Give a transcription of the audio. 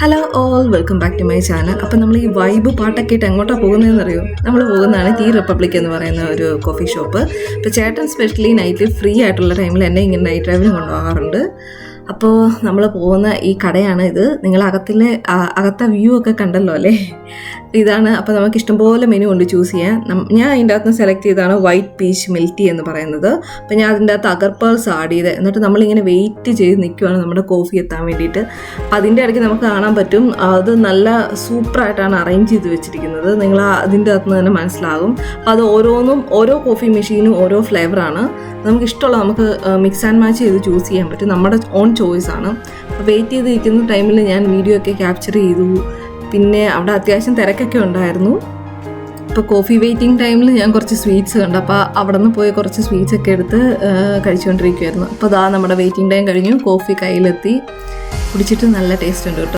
Hello all, welcome back to my channel. അപ്പം നമ്മൾ ഈ വൈബ് പാട്ടൊക്കെ ഇട്ട് എങ്ങോട്ടാണ് പോകുന്നതെന്ന് അറിയോ? നമ്മൾ പോകുന്നതാണ് ടീ റിപ്പബ്ലിക് എന്ന് പറയുന്ന ഒരു കോഫി ഷോപ്പ്. അപ്പോൾ ചേട്ടൻ സ്പെഷ്യലി നൈറ്റിൽ ഫ്രീ ആയിട്ടുള്ള ടൈമിൽ എന്നെ ഇങ്ങനെ നൈറ്റ് ഡ്രൈവിന് കൊണ്ടുപോകാറുണ്ട്. അപ്പോൾ നമ്മൾ പോകുന്ന ഈ കടയാണ് ഇത്. നിങ്ങൾ അകത്തെ വ്യൂ ഒക്കെ കണ്ടല്ലോ അല്ലേ? ഇതാണ്. അപ്പോൾ നമുക്ക് ഇഷ്ടംപോലെ മെനു ഉണ്ട് ചൂസ് ചെയ്യാൻ. ഞാൻ അതിൻ്റെ അകത്ത് സെലക്ട് ചെയ്താണ് വൈറ്റ് പീച്ച് മിൽക്ക് ടീ എന്ന് പറയുന്നത്. അപ്പോൾ ഞാൻ അതിൻ്റെ അകത്ത് അഗർപേൾസ് ആഡ് ചെയ്ത് എന്നിട്ട് നമ്മളിങ്ങനെ വെയിറ്റ് ചെയ്ത് നിൽക്കുകയാണ് നമ്മുടെ കോഫി എത്താൻ വേണ്ടിയിട്ട്. അപ്പോൾ അതിൻ്റെ ഇടയ്ക്ക് നമുക്ക് കാണാൻ പറ്റും അത് നല്ല സൂപ്പറായിട്ടാണ് അറേഞ്ച് ചെയ്ത് വെച്ചിരിക്കുന്നത്. നിങ്ങൾ അതിൻ്റെ അകത്ത് നിന്ന് തന്നെ മനസ്സിലാകും. അപ്പോൾ അത് ഓരോ കോഫി മെഷീനും ഓരോ ഫ്ലേവറാണ്. നമുക്ക് ഇഷ്ടമുള്ള നമുക്ക് മിക്സ് ആൻഡ് മാച്ച് ചെയ്ത് ചൂസ് ചെയ്യാൻ പറ്റും. നമ്മുടെ ഓൺ ചോയ്സ് ആണ്. അപ്പോൾ വെയിറ്റ് ചെയ്തിരിക്കുന്ന ടൈമിൽ ഞാൻ വീഡിയോ ഒക്കെ ക്യാപ്ചർ ചെയ്തു. പിന്നെ അവിടെ അത്യാവശ്യം തിരക്കൊക്കെ ഉണ്ടായിരുന്നു. ഇപ്പോൾ കോഫി വെയിറ്റിംഗ് ടൈമിൽ ഞാൻ കുറച്ച് സ്വീറ്റ്സ് കണ്ടു. അപ്പോൾ അവിടെ നിന്ന് പോയി കുറച്ച് സ്വീറ്റ്സ് ഒക്കെ എടുത്ത് കഴിച്ചുകൊണ്ടിരിക്കുമായിരുന്നു. അപ്പോൾ അതാ നമ്മുടെ വെയിറ്റിംഗ് ടൈം കഴിഞ്ഞു, കോഫി കയ്യിലെത്തി. കുടിച്ചിട്ട് നല്ല ടേസ്റ്റ് ഉണ്ട് കേട്ടോ.